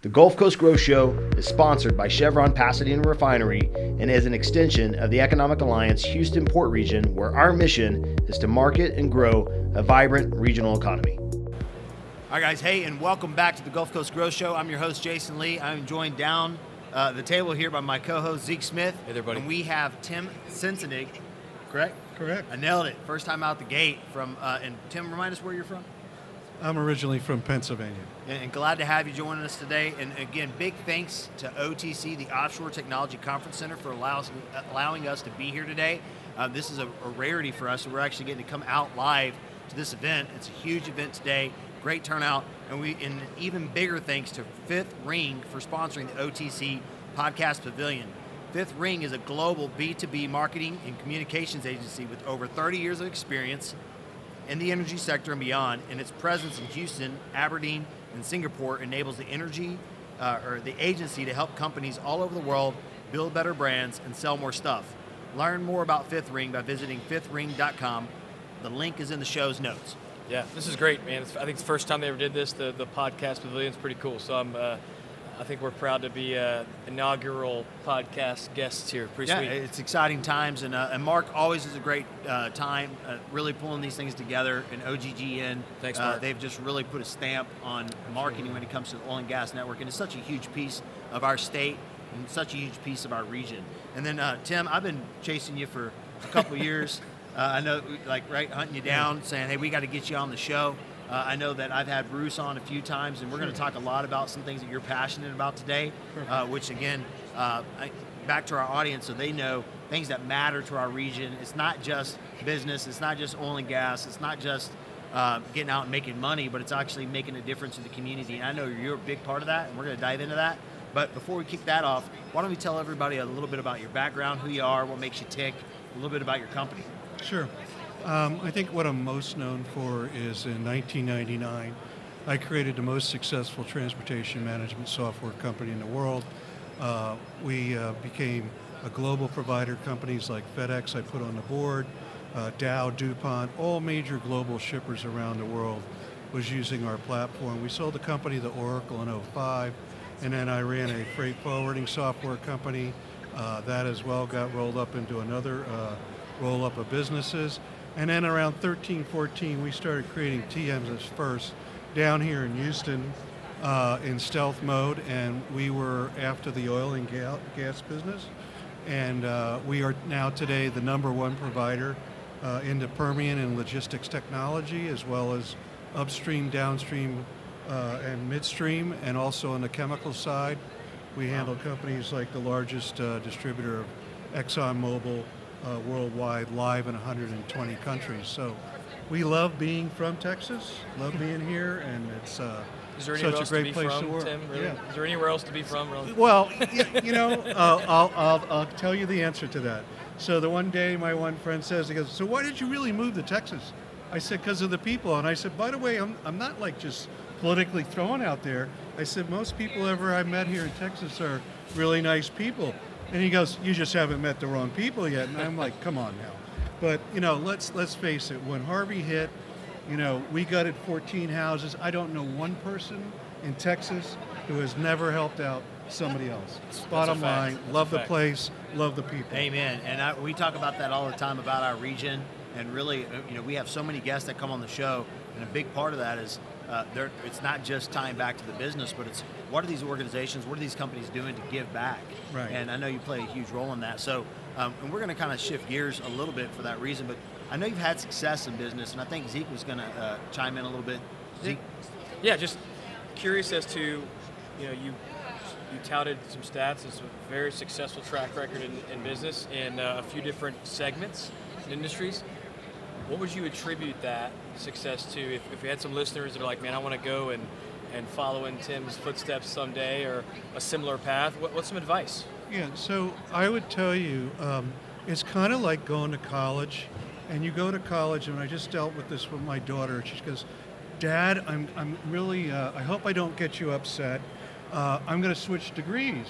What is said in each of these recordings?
The Gulf Coast Growth Show is sponsored by Chevron Pasadena Refinery and is an extension of the Economic Alliance Houston Port Region, where our mission is to market and grow a vibrant regional economy. All right, guys. Hey, and welcome back to the Gulf Coast Growth Show. I'm your host, Jason Lee. I'm joined down the table here by my co-host, Zeke Smith. Hey there, buddy. And we have Tim Sensenig, correct? Correct. I nailed it. First time out the gate from, and Tim, remind us where you're from. I'm originally from Pennsylvania. And glad to have you joining us today. And again, big thanks to OTC, the Offshore Technology Conference Center, for allowing us to be here today. This is a rarity for us, so we're actually getting to come out live to this event. It's a huge event today, great turnout, and even bigger thanks to Fifth Ring for sponsoring the OTC Podcast Pavilion. Fifth Ring is a global B2B marketing and communications agency with over 30 years of experience in the energy sector and beyond, and its presence in Houston, Aberdeen, and Singapore enables the agency to help companies all over the world build better brands and sell more stuff. Learn more about Fifth Ring by visiting fifthring.com. The link is in the show's notes. Yeah, this is great, man. I think it's the first time they ever did this. The podcast pavilion is pretty cool. So I think we're proud to be inaugural podcast guests here. Pretty sweet. It's exciting times, and Mark always is a great time, really pulling these things together. And OGGN, thanks, Mark. They've just really put a stamp on marketing when it comes to the oil and gas network, and it's such a huge piece of our state and such a huge piece of our region. And then Tim, I've been chasing you for a couple of years. I know, hunting you down, saying, hey, we got to get you on the show. I know that I've had Bruce on a few times, and we're going to talk a lot about some things that you're passionate about today, which, again, back to our audience so they know things that matter to our region. It's not just business. It's not just oil and gas. It's not just getting out and making money, but it's actually making a difference in the community. And I know you're a big part of that, and we're going to dive into that. But before we kick that off, why don't we tell everybody a little bit about your background, who you are, what makes you tick, a little bit about your company. Sure. I think what I'm most known for is in 1999, I created the most successful transportation management software company in the world. We became a global provider. Companies like FedEx I put on the board, Dow, DuPont, all major global shippers around the world was using our platform. We sold the company to Oracle in 2005, and then I ran a freight forwarding software company. That as well got rolled up into another roll-up of businesses. And then around 13, 14, we started creating TMSfirst down here in Houston in stealth mode, and we were after the oil and gas business. And we are now today the #1 provider in the Permian and logistics technology, as well as upstream, downstream, and midstream, and also on the chemical side. We handle companies like the largest distributor of ExxonMobil worldwide, live in 120 countries. So we love being from Texas, love being here, and it's such a great place to work. Tim, really? Yeah. Is there anywhere else to be from? Really? Well, I'll tell you the answer to that. So the one day my one friend says, he goes, so why did you really move to Texas? I said, because of the people. And I said, by the way, I'm not like just politically thrown out there. I said, most people ever I met here in Texas are really nice people. And he goes, you just haven't met the wrong people yet. And I'm like, come on now. But, let's face it, when Harvey hit, we gutted 14 houses. I don't know one person in Texas who has never helped out somebody else. Bottom line, love the place, love the people. Amen. And we talk about that all the time about our region. And really, we have so many guests that come on the show, and a big part of that is it's not just tying back to the business, but it's what are these organizations, what are these companies doing to give back? Right. And I know you play a huge role in that. So, and we're going to kind of shift gears a little bit for that reason, but I know you've had success in business, and I think Zeke was going to chime in a little bit. Zeke? Yeah, just curious as to, you touted some stats. It's a very successful track record in business in a few different segments and industries. What would you attribute that success to? If you had some listeners that are like, man, I want to go and follow in Tim's footsteps someday, or a similar path, what's some advice? Yeah, so I would tell you, it's kind of like going to college, and you go to college, and I just dealt with this with my daughter. She goes, Dad, I'm really, I hope I don't get you upset. I'm going to switch degrees.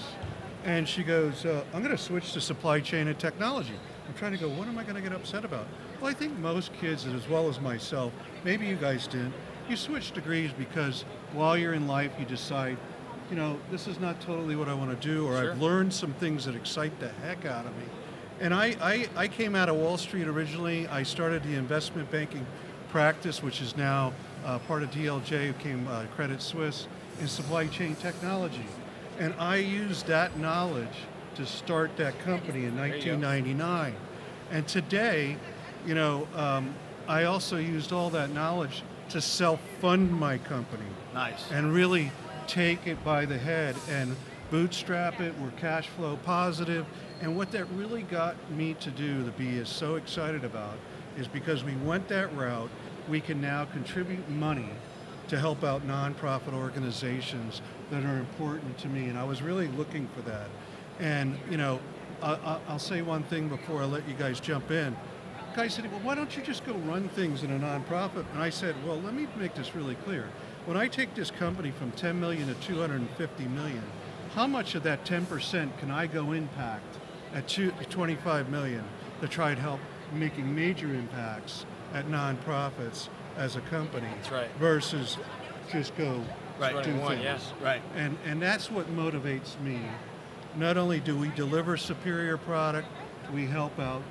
And she goes, I'm going to switch to supply chain and technology. I'm trying to go, what am I going to get upset about? Well, I think most kids, as well as myself, maybe you guys didn't, you switch degrees because while you're in life, you decide, this is not totally what I want to do, or Sure. I've learned some things that excite the heck out of me. And I came out of Wall Street originally. I started the investment banking practice, which is now part of DLJ, became Credit Suisse, in supply chain technology. And I used that knowledge to start that company in 1999. And today, I also used all that knowledge to self-fund my company. Nice. And really take it by the head and bootstrap it. We're cash flow positive. And what that really got me to do, the B is so excited about, is because we went that route, we can now contribute money to help out nonprofit organizations that are important to me. And I was really looking for that. And, I'll say one thing before I let you guys jump in. Guy said, well, why don't you just go run things in a nonprofit? And I said, well, let me make this really clear. When I take this company from 10 million to 250 million, how much of that 10% can I go impact at 25 million to try to help making major impacts at nonprofits as a company? That's right. Versus just go Right. do One, things. yeah. Right. And that's what motivates me. Not only do we deliver superior product, we help out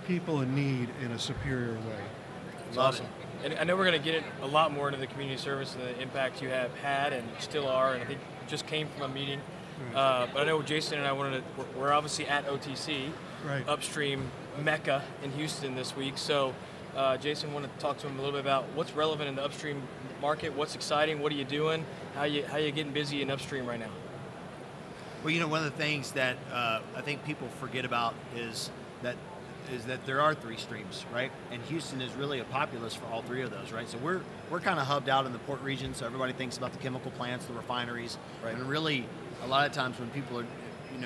people in need in a superior way. It's Love awesome. And I know we're going to get a lot more into the community service and the impact you have had and still are, and I think you just came from a meeting. But I know Jason and I we're obviously at OTC, Right. upstream Mecca in Houston this week. So Jason, wanted to talk to him a little bit about what's relevant in the upstream market, what's exciting, what are you doing, how you getting busy in upstream right now? Well, one of the things that I think people forget about is that there are three streams, right? And Houston is really a populace for all three of those, right? So we're kind of hubbed out in the port region, so everybody thinks about the chemical plants, the refineries, Right. And really, a lot of times when people are,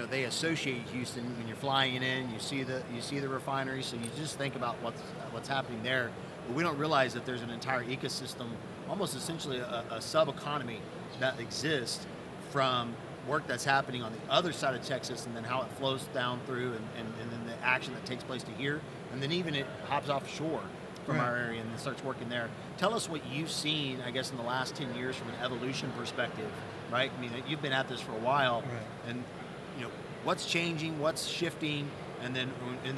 they associate Houston when you're flying in, you see the refineries, so you just think about what's happening there. But we don't realize that there's an entire ecosystem, almost essentially a sub-economy that exists from work that's happening on the other side of Texas, and then how it flows down through, and then the action that takes place to here, and then even it hops offshore from Right. our area and then starts working there. Tell us what you've seen, I guess, in the last 10 years from an evolution perspective, right? I mean, you've been at this for a while, Right. and what's changing, what's shifting, and then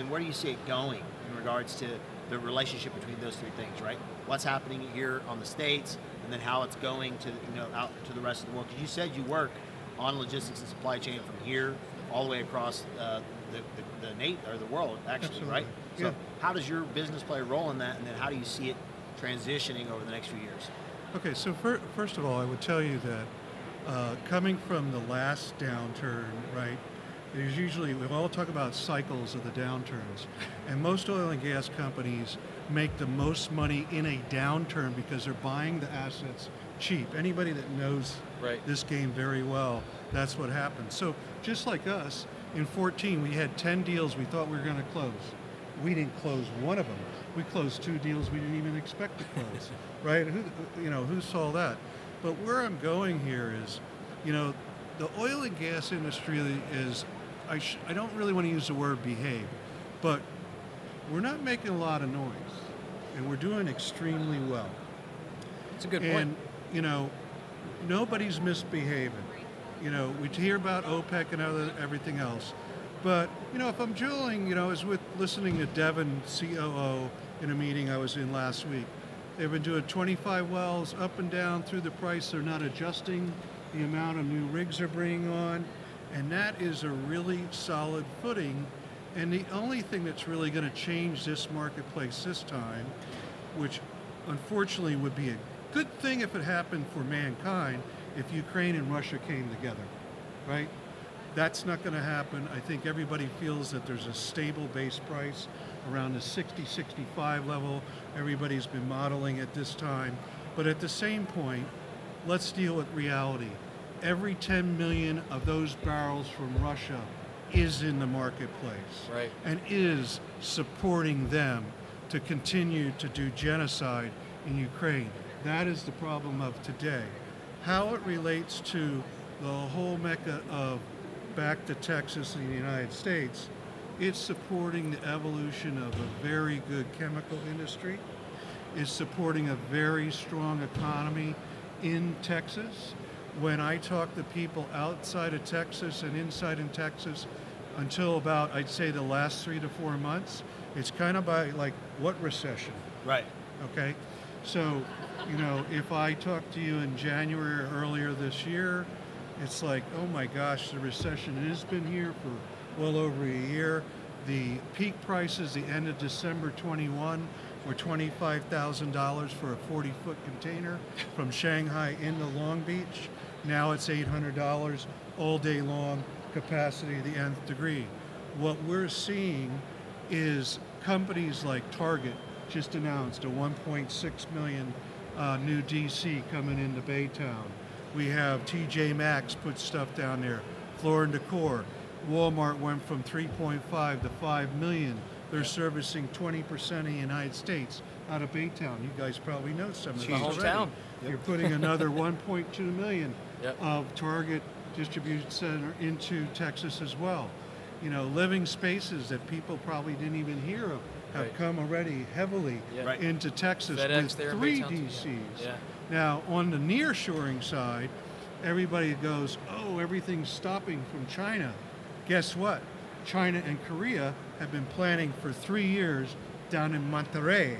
where do you see it going in regards to the relationship between those three things, right? What's happening here on the States, and then how it's going to out to the rest of the world. Because you said you work on logistics and supply chain from here all the way across the world, actually, Absolutely. right? So Yeah. how does your business play a role in that, and then how do you see it transitioning over the next few years? Okay, so first of all, I would tell you that coming from the last downturn, right, there's usually, we all talk about cycles of the downturns, and most oil and gas companies make the most money in a downturn because they're buying the assets cheap. Anybody that knows Right. this game very well, that's what happens. So just like us, in 14, we had 10 deals we thought we were going to close. We didn't close one of them. We closed 2 deals we didn't even expect to close, right? Who saw that? But where I'm going here is, the oil and gas industry is, I don't really want to use the word behave, but we're not making a lot of noise, and we're doing extremely well. It's a good point. And, nobody's misbehaving. We hear about OPEC and everything else. But, if I'm drilling, I was listening to Devon, COO, in a meeting I was in last week. They've been doing 25 wells up and down through the price. They're not adjusting the amount of new rigs they're bringing on. And that is a really solid footing. And the only thing that's really going to change this marketplace this time, which unfortunately would be a good thing if it happened for mankind, if Ukraine and Russia came together, right? That's not going to happen. I think everybody feels that there's a stable base price around the 60, 65 level. Everybody's been modeling at this time. But at the same point, let's deal with reality. Every 10 million of those barrels from Russia is in the marketplace, Right. and is supporting them to continue to do genocide in Ukraine. That is the problem of today. How it relates to the whole mecca of back to Texas and the United States, it's supporting the evolution of a very good chemical industry. It's supporting a very strong economy in Texas. when I talk to people outside of Texas and inside in Texas, until about, I'd say, the last 3 to 4 months, it's kind of by like, what recession? Right. Okay? So, you know, if I talk to you in January or earlier this year, it's like, oh my gosh, the recession has been here for well over a year. The peak prices, the end of December 21, were $25,000 for a 40-foot container from Shanghai into Long Beach. Now it's $800 all day long, capacity to the nth degree. What we're seeing is companies like Target just announced a 1.6 million new DC coming into Baytown. We have TJ Maxx put stuff down there, Floor & Decor. Walmart went from 3.5 to 5 million. They're servicing 20% of the United States out of Baytown. You guys probably know some of It's these my already. hometown. You're putting another 1.2 million Yep. of Target distribution center into Texas as well. You know, living spaces that people probably didn't even hear of have Right. come already heavily Yeah. Right. into Texas FedEx with there in 3 Baytown, too. DCs. Yeah. Now, on the nearshoring side, everybody goes, oh, everything's stopping from China. Guess what? China and Korea have been planning for 3 years down in Monterrey,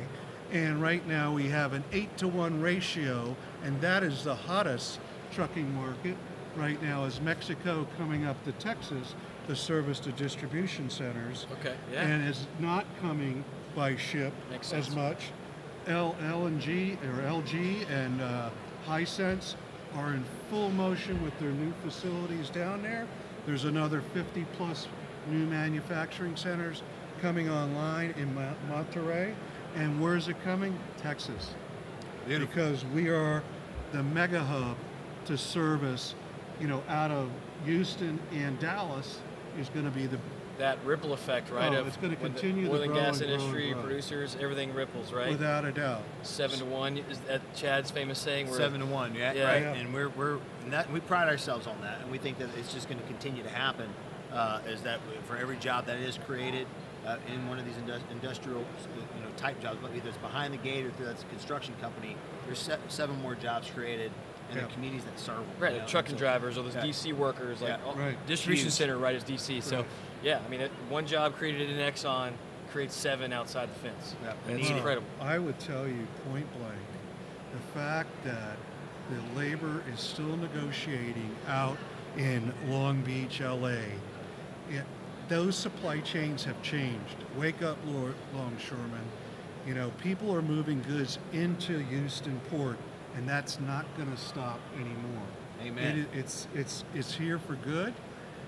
and right now we have an 8-to-1 ratio, and that is the hottest trucking market right now, is Mexico coming up to Texas to service the distribution centers. Okay. Yeah. And is not coming by ship Makes as sense. much. LNG or LG and Hisense are in full motion with their new facilities down there. There's another 50 plus new manufacturing centers coming online in Monterrey. And where's it coming? Texas. Beautiful. Because we are the mega hub to service, you know, out of Houston and Dallas is going to be the That ripple effect, right? Oh, of it's gonna when the continue to oil and grow gas and grow and industry, grow. producers, everything ripples, right? without a doubt. 7-to-1 is that Chad's famous saying? Where 7-to-1, yeah, Yeah. right. Yeah. And we pride ourselves on that, and we think that it's just going to continue to happen. Is that for every job that is created in one of these industrial, type jobs, whether it's behind the gate or through that construction company, there's 7 more jobs created in Yeah. the communities that serve them. right, you the know, trucking and so- drivers or those Yeah. DC workers, like Yeah. all- Right. distribution Huge. center, right, is DC. So Right. yeah, I mean, one job created in Exxon creates 7 outside the fence. Yeah, we It's need it. incredible. I would tell you point blank, the fact that the labor is still negotiating out in Long Beach, LA, those supply chains have changed. Wake up, longshoremen. You know, people are moving goods into Houston Port, and that's not going to stop anymore. Amen. It's here for good,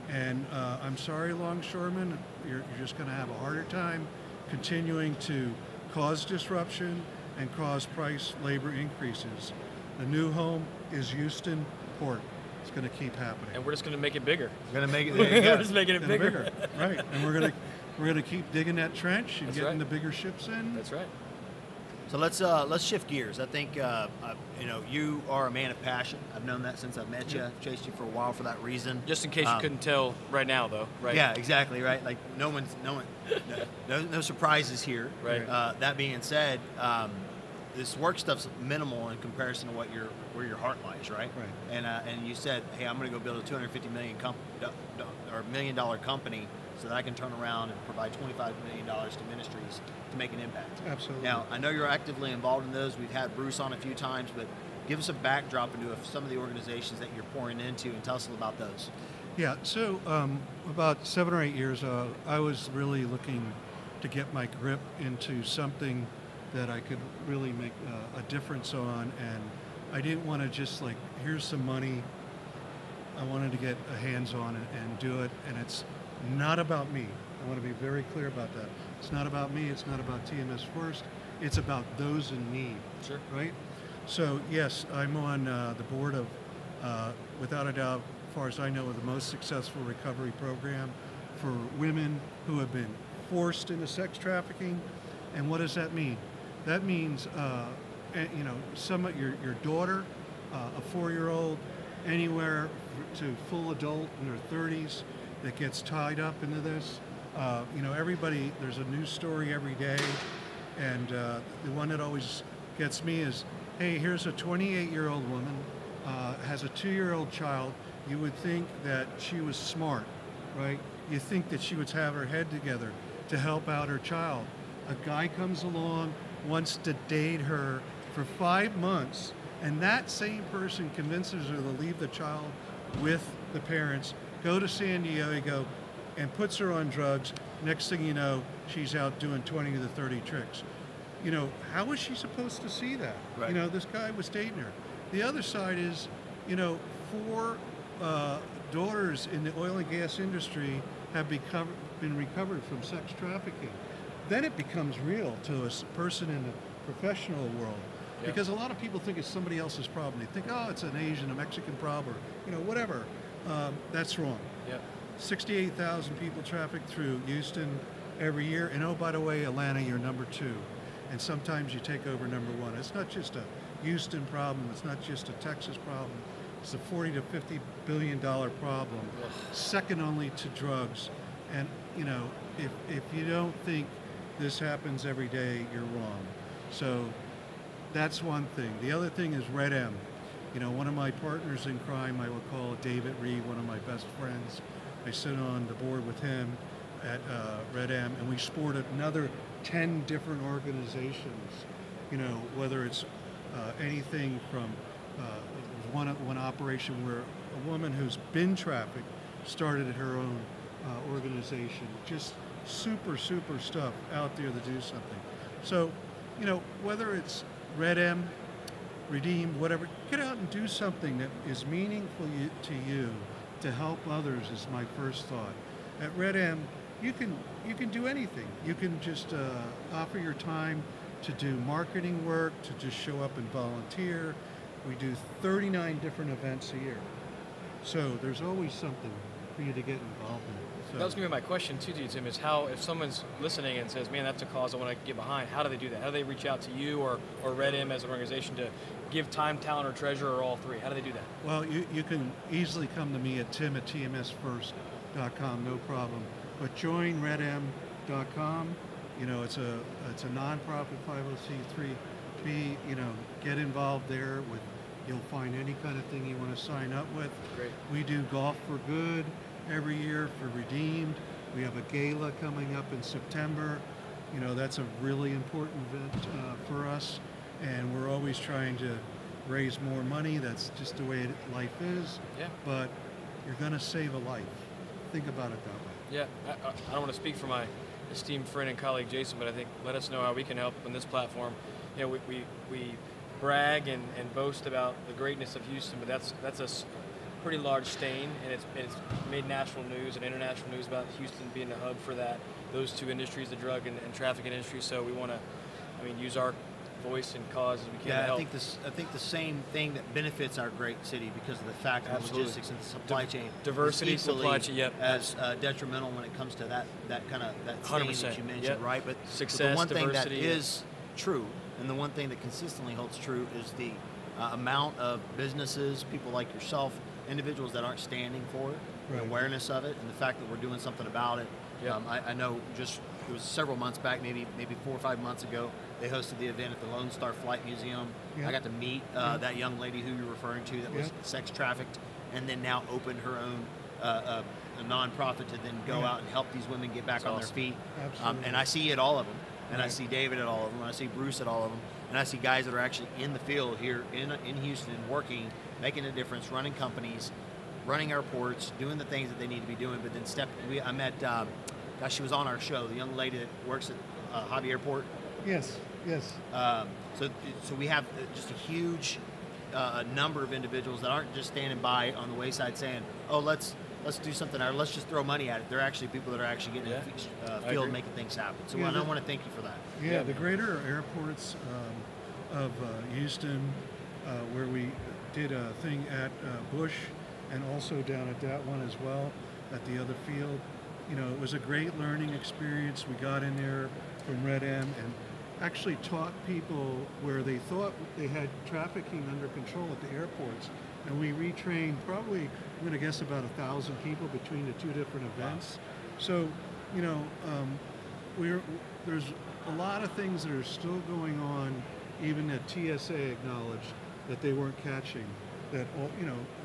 and I'm sorry, longshoremen, you're just going to have a harder time continuing to cause disruption and cause price labor increases. The new home is Houston Port. It's going to keep happening. And we're just going to make it bigger. We're going to make it. There you We're go. just making it And bigger. right? And we're gonna keep digging that trench and That's getting right. the bigger ships in. That's right. So let's shift gears. I think you are a man of passion. I've known that since I've met you. I've chased you for a while for that reason. Just in case you couldn't tell right now, though, right? Yeah, exactly. Right. Like no surprises here. Right. That being said, this work stuff's minimal in comparison to where your heart lies. Right. Right. And you said, hey, I'm going to go build a $250 million $1 million company so that I can turn around and provide $25 million to ministries to make an impact. Absolutely. Now, I know you're actively involved in those. We've had Bruce on a few times, but give us a backdrop into some of the organizations that you're pouring into and tell us about those. Yeah. So about 7 or 8 years, I was really looking to get my grip into something that I could really make a difference on, and I didn't want to just like, here's some money. I wanted to get a hands on it and do it, and it's not about me. I want to be very clear about that. It's not about me. It's not about TMSfirst. It's about those in need. Sure. Right? So yes, I'm on the board of, without a doubt, as far as I know, the most successful recovery program for women who have been forced into sex trafficking. And what does that mean? That means, some of your daughter, a 4-year-old, anywhere to full adult in their 30s that gets tied up into this. Everybody, there's a news story every day, and the one that always gets me is, hey, here's a 28-year-old woman has a 2-year-old child. You would think that she was smart, right? You think that she would have her head together to help out her child. A guy comes along, wants to date her for 5 months, and that same person convinces her to leave the child with the parents, go to San Diego, and puts her on drugs. Next thing you know, she's out doing 20 to 30 tricks. You know, how was she supposed to see that? Right. You know, this guy was dating her. The other side is, you know, 4 daughters in the oil and gas industry have been recovered from sex trafficking. Then it becomes real to a person in the professional world. Yeah. Because a lot of people think it's somebody else's problem. They think, oh, it's an Asian, a Mexican problem, you know, whatever. That's wrong. Yeah. 68,000 people traffic through Houston every year. And oh, by the way, Atlanta, you're number 2. And sometimes you take over number 1. It's not just a Houston problem. It's not just a Texas problem. It's a $40 to $50 billion problem, second only to drugs. And, you know, if you don't think this happens every day, you're wrong. So that's one thing. The other thing is Red M. You know, one of my partners in crime, I will call David Reed, one of my best friends. I sit on the board with him at Red M, and we support another 10 different organizations. You know, whether it's anything from one operation where a woman who's been trafficked started her own organization. Just super stuff out there to do something. So, you know, whether it's Red M, Redeem, whatever, get out and do something that is meaningful to you to help others is my first thought. At Red M, you can do anything. You can just offer your time to do marketing work, to just show up and volunteer. We do 39 different events a year. So there's always something for you to get involved in. So, that was going to be my question too, to you, Tim, is how, if someone's listening and says, man, that's a cause I want to get behind, how do they do that? How do they reach out to you or Red M as an organization to give time, talent, or treasure, or all three? How do they do that? Well, you can easily come to me at tim@TMSfirst.com, no problem. But join redm.com. You know, it's a nonprofit 501c3. You know, get involved there with. You'll find any kind of thing you want to sign up with. Great. We do Golf for Good every year for Redeemed. We have a gala coming up in September. You know, that's a really important event for us, and we're always trying to raise more money. That's just the way life is. Yeah. But you're going to save a life. Think about it that way. Yeah, I don't want to speak for my esteemed friend and colleague Jason, but I think let us know how we can help on this platform. You know, we brag and boast about the greatness of Houston, but that's a pretty large stain, and it's made national news and international news about Houston being the hub for those two industries, the drug and trafficking industry. So we want to, use our voice and cause as we can to help. I think the same thing that benefits our great city because of the fact of the Absolutely. logistics and the supply chain, Diversity, is equally supply chain, yep. as detrimental when it comes to that stain 100%, that you mentioned, yep. right? But Success, the one thing that diversity, is true, and the one thing that consistently holds true, is the amount of businesses, people like yourself, individuals that aren't standing for it, Right. the awareness of it, and the fact that we're doing something about it. Yep. I know it was several months back, maybe 4 or 5 months ago, they hosted the event at the Lone Star Flight Museum. Yeah. I got to meet that young lady who you're referring to that was sex trafficked, and then now opened her own a nonprofit to then go out and help these women get back That's on awesome. their feet. Absolutely. And I see it all of them, and I Right. see David at all of them, and I see Bruce at all of them, and I see guys that are actually in the field here in Houston, working, making a difference, running companies, running airports, doing the things that they need to be doing. But then I met, she was on our show, the young lady that works at Hobby Airport. Yes. So we have just a huge number of individuals that aren't just standing by on the wayside saying, "Oh, let's do something," or "Let's just throw money at it." They're actually people that are actually getting in the field and making things happen. So Yeah, I want to thank you for that. Yeah, the greater airports of Houston, where we did a thing at Bush, and also down at that one as well, at the other field. You know, it was a great learning experience. We got in there from Red M and actually taught people where they thought they had trafficking under control at the airports. And we retrained probably, I'm going to guess, about 1,000 people between the two different events. So, you know, there's a lot of things that are still going on, even that TSA acknowledged that they weren't catching. that,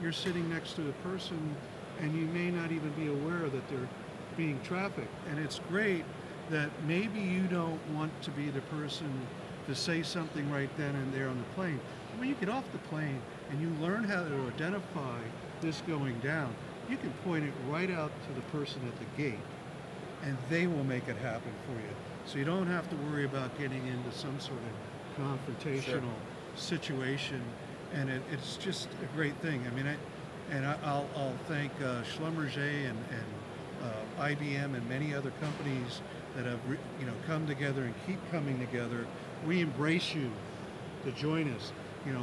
you're sitting next to the person and you may not even be aware that they're being trafficked. And it's great that maybe you don't want to be the person to say something right then and there on the plane. When you get off the plane and you learn how to identify this going down, you can point it right out to the person at the gate and they will make it happen for you. So you don't have to worry about getting into some sort of confrontational situation. And it's just a great thing. I mean, I'll thank Schlumberger and IBM and many other companies that have come together and keep coming together. We embrace you to join us.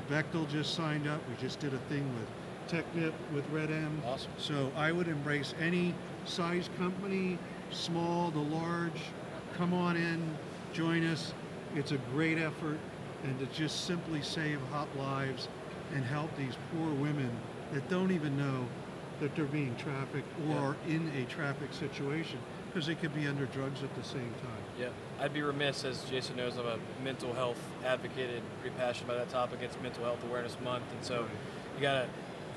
Bechtel just signed up. We just did a thing with Technip with Red M. Awesome. So I would embrace any size company, small to large. Come on in, join us. It's a great effort, and to just simply save hot lives and help these poor women that don't even know that they're being trafficked or are in a traffic situation, because they could be under drugs at the same time. Yeah, I'd be remiss, as Jason knows, I'm a mental health advocate and pretty passionate about that topic. It's Mental Health Awareness Month, and so you got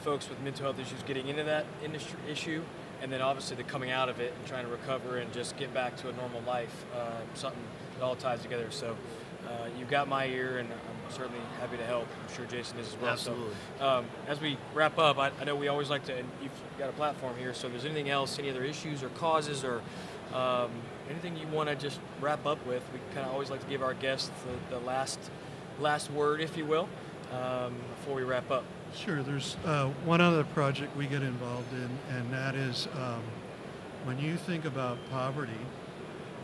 folks with mental health issues getting into that industry issue, and then obviously the coming out of it and trying to recover and just get back to a normal life, something that all ties together. So you've got my ear, and I'm certainly happy to help. I'm sure Jason is as well. Absolutely. So, as we wrap up, I know we always like to, and you've got a platform here, so if there's anything else, any other issues or causes or anything you want to just wrap up with, we kind of always like to give our guests the last word, if you will, before we wrap up. Sure. There's one other project we get involved in, and that is when you think about poverty,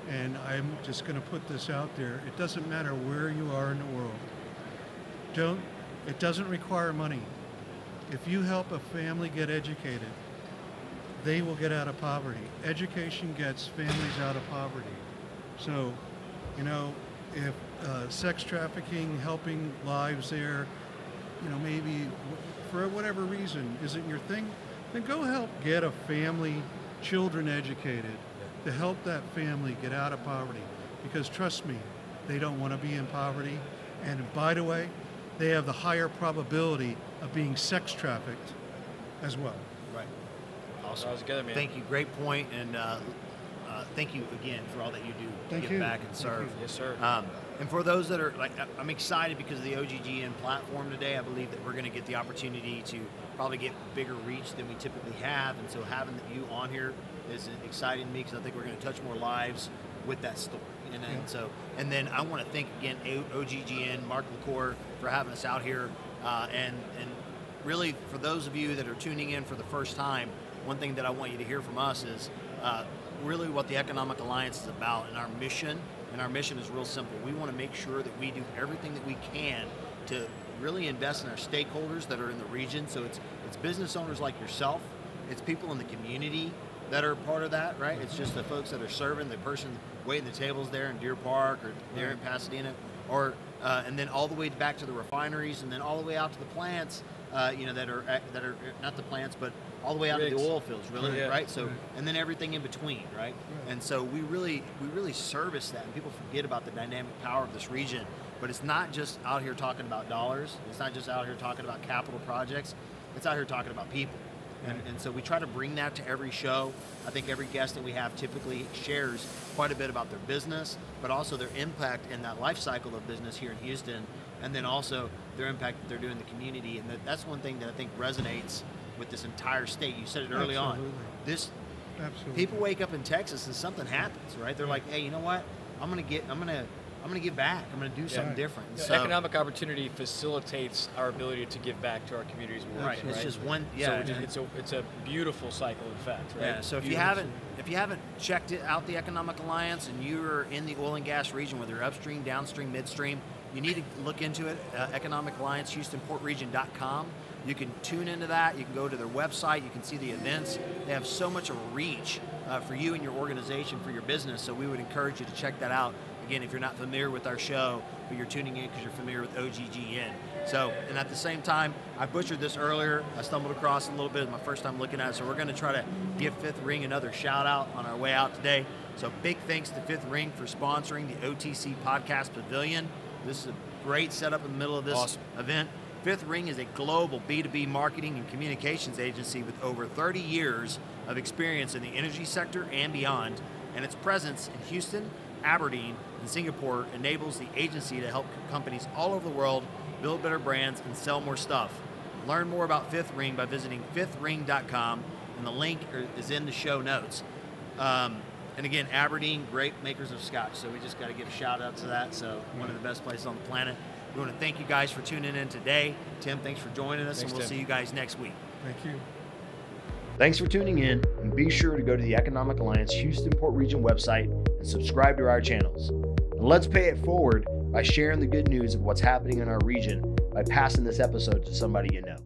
and I'm just going to put this out there, it doesn't matter where you are in the world. It doesn't require money. If you help a family get educated, they will get out of poverty. Education gets families out of poverty. So, if sex trafficking, helping lives there, maybe for whatever reason isn't your thing, then go help get a family, children educated to help that family get out of poverty. Because trust me, they don't want to be in poverty. And by the way, they have the higher probability of being sex trafficked as well. Right. Awesome. All right, together, man. Thank you. Great point. And thank you again for all that you do to Thank give you. back and serve. Yes, sir. And for those that are I'm excited because of the OGGN platform today. I believe that we're going to get the opportunity to probably get bigger reach than we typically have. And so having you on here is exciting to me because I think we're going to touch more lives with that story. And then I want to thank again OGGN, Mark LaCour, for having us out here. And really for those of you that are tuning in for the first time, one thing that I want you to hear from us is really what the Economic Alliance is about and our mission. And our mission is real simple. We want to make sure that we do everything that we can to really invest in our stakeholders that are in the region. So it's business owners like yourself. It's people in the community that are part of that, right? It's just the folks that are serving, the person waiting the tables there in Deer Park or there in Pasadena, or and then all the way back to the refineries, and then all the way out to the plants, that are not the plants, but all the way out to the oil fields, really, right? So, and then everything in between, right? And so we really service that, and people forget about the dynamic power of this region. But it's not just out here talking about dollars. It's not just out here talking about capital projects. It's out here talking about people. And so we try to bring that to every show. I think every guest that we have typically shares quite a bit about their business, but also their impact in that life cycle of business here in Houston, and then also their impact that they're doing in the community. And that's one thing that I think resonates with this entire state. You said it early on. Absolutely. People wake up in Texas and something happens, right? They're like, hey, you know what? I'm gonna give back. I'm going to do something different. So, so, economic opportunity facilitates our ability to give back to our communities. Right. It's just one. Yeah. So it's a beautiful cycle, in fact. Right? Yeah. So if you haven't checked it out, the Economic Alliance, and you're in the oil and gas region, whether upstream, downstream, midstream, you need to look into it. Economic Alliance, HoustonPortRegion.com. You can tune into that. You can go to their website. You can see the events. They have so much of a reach for you and your organization, for your business. So we would encourage you to check that out. Again, if you're not familiar with our show, but you're tuning in because you're familiar with OGGN. So, and at the same time, I butchered this earlier. I stumbled across a little bit. It's my first time looking at it. So we're going to try to give Fifth Ring another shout out on our way out today. So big thanks to Fifth Ring for sponsoring the OTC Podcast Pavilion. This is a great setup in the middle of this event. Fifth Ring is a global B2B marketing and communications agency with over 30 years of experience in the energy sector and beyond, and its presence in Houston, Aberdeen, and Singapore enables the agency to help companies all over the world build better brands and sell more stuff. Learn more about Fifth Ring by visiting fifthring.com, and the link is in the show notes. And again, Aberdeen, great makers of scotch, so we just got to give a shout out to that. So one of the best places on the planet. We want to thank you guys for tuning in today. Tim, thanks for joining us, and we'll see you guys next week. Thank you. Thanks for tuning in, and be sure to go to the Economic Alliance Houston Port Region website and subscribe to our channels. And let's pay it forward by sharing the good news of what's happening in our region by passing this episode to somebody you know.